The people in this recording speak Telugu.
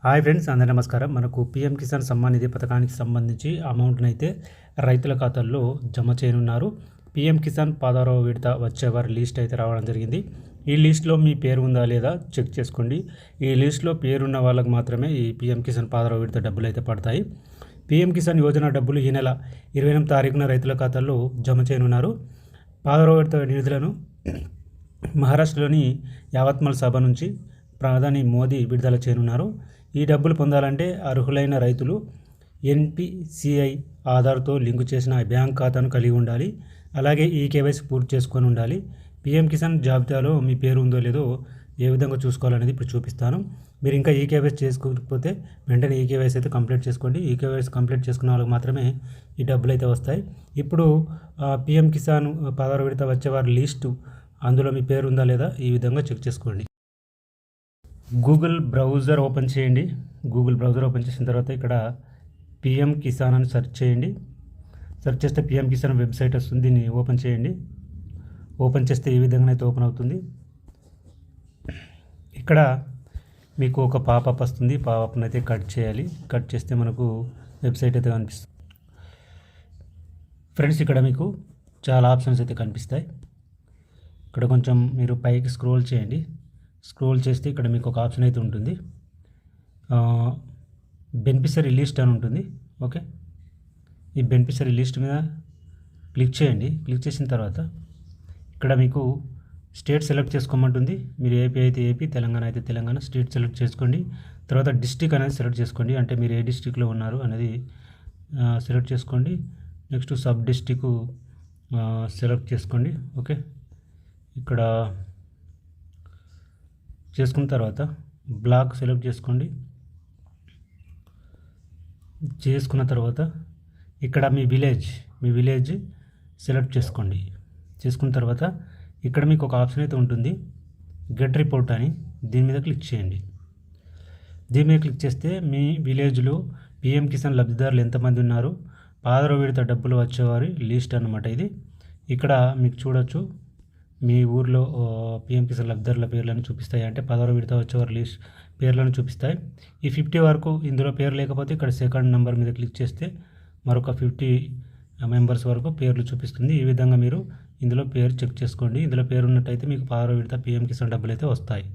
హాయ్ ఫ్రెండ్స్, అందరి నమస్కారం. మనకు పీఎం కిసాన్ సమ్మాన్ నిధి పథకానికి సంబంధించి అమౌంట్ని అయితే రైతుల ఖాతాల్లో జమ చేయనున్నారు. పీఎం కిసాన్ 16వ విడత వచ్చే వారి లిస్ట్ అయితే రావడం జరిగింది. ఈ లిస్ట్లో మీ పేరు ఉందా లేదా చెక్ చేసుకోండి. ఈ లిస్ట్లో పేరున్న వాళ్ళకి మాత్రమే ఈ పీఎం కిసాన్ 16వ విడత డబ్బులు అయితే పడతాయి. పీఎం కిసాన్ యోజన డబ్బులు ఈ నెల 28వ తారీఖున రైతుల ఖాతాల్లో జమ చేయనున్నారు. 16వ విడత నిధులను మహారాష్ట్రలోని యావత్మల్ సభ నుంచి ప్రధాని మోదీ విడుదల చేయనున్నారు. ఈ డబ్బులు పొందాలంటే అర్హులైన రైతులు ఎన్పిసిఐ ఆధార్తో లింకు చేసిన బ్యాంక్ ఖాతాను కలిగి ఉండాలి. అలాగే ఈ కేవైసీ పూర్తి చేసుకొని ఉండాలి. పీఎం కిసాన్ జాబితాలో మీ పేరు ఉందో లేదో ఏ విధంగా చూసుకోవాలనేది ఇప్పుడు చూపిస్తాను. మీరు ఇంకా ఈ కేవైసీ చేసుకోకపోతే వెంటనే ఈ కేవైసీ అయితే కంప్లీట్ చేసుకోండి. ఈ కేవైసీ కంప్లీట్ చేసుకున్న వాళ్ళకి మాత్రమే ఈ డబ్బులు అయితే వస్తాయి. ఇప్పుడు పీఎం కిసాన్ 16వ విడత వచ్చేవారి లిస్టు, అందులో మీ పేరు ఉందా లేదా ఈ విధంగా చెక్ చేసుకోండి. గూగుల్ బ్రౌజర్ ఓపెన్ చేయండి. గూగుల్ బ్రౌజర్ ఓపెన్ చేసిన తర్వాత ఇక్కడ పీఎం కిసాన్ అని సెర్చ్ చేయండి. సెర్చ్ చేస్తే పీఎం కిసాన్ వెబ్సైట్ వస్తుంది. దీన్ని ఓపెన్ చేయండి. ఓపెన్ చేస్తే ఈ విధంగా అయితే ఓపెన్ అవుతుంది. ఇక్కడ మీకు ఒక పాపప్ వస్తుంది. పాపప్ని అయితే కట్ చేయాలి. కట్ చేస్తే మనకు వెబ్సైట్ అయితే కనిపిస్తుంది. ఫ్రెండ్స్, ఇక్కడ మీకు చాలా ఆప్షన్స్ అయితే కనిపిస్తాయి. ఇక్కడ కొంచెం మీరు పైకి స్క్రోల్ చేయండి. స్క్రోల్ చేస్తే ఇక్కడ మీకు ఒక ఆప్షన్ అయితే ఉంటుంది. బెనిఫిషరీ లిస్ట్ అని ఉంటుంది. ఓకే, ఈ బెనిఫిషరీ లిస్ట్ మీద క్లిక్ చేయండి. క్లిక్ చేసిన తర్వాత ఇక్కడ మీకు స్టేట్ సెలెక్ట్ చేసుకోమంటుంది. మీరు ఏపీ అయితే ఏపీ, తెలంగాణ అయితే తెలంగాణ స్టేట్ సెలెక్ట్ చేసుకోండి. తర్వాత డిస్ట్రిక్ట్ అనేది సెలెక్ట్ చేసుకోండి. అంటే మీరు ఏ డిస్ట్రిక్ట్లో ఉన్నారు అనేది సెలెక్ట్ చేసుకోండి. నెక్స్ట్ సబ్ డిస్ట్రిక్ట్ సెలెక్ట్ చేసుకోండి. ఓకే, ఇక్కడ చేసుకున్న తర్వాత బ్లాక్ సెలెక్ట్ చేసుకోండి. చేసుకున్న తర్వాత ఇక్కడ మీ విలేజ్ సెలెక్ట్ చేసుకోండి. చేసుకున్న తర్వాత ఇక్కడ మీకు ఒక ఆప్షన్ అయితే ఉంటుంది, గెట్ రిపోర్ట్ అని. దీని మీద క్లిక్ చేయండి. దీని మీద క్లిక్ చేస్తే మీ విలేజ్లో పీఎం కిసాన్ లబ్ధిదారులు ఎంతమంది ఉన్నారు, 16వ విడత డబ్బులు వచ్చేవారి లిస్ట్ అన్నమాట ఇది. ఇక్కడ మీకు చూడొచ్చు మీ ఊర్లో పీఎం కిసాన్ లబ్ధిదారుల పేర్లను చూపిస్తాయి. అంటే 16వ విడత వచ్చేవారి లిస్ట్ పేర్లను చూపిస్తాయి. ఈ 50 వరకు ఇందులో పేరు లేకపోతే ఇక్కడ సెకండ్ నెంబర్ మీద క్లిక్ చేస్తే మరొక 50 మెంబర్స్ వరకు పేర్లు చూపిస్తుంది. ఈ విధంగా మీరు ఇందులో పేరు చెక్ చేసుకోండి. ఇందులో పేరు ఉన్నట్టయితే మీకు 16వ విడత పీఎం కిసాన్ డబ్బులు అయితే వస్తాయి.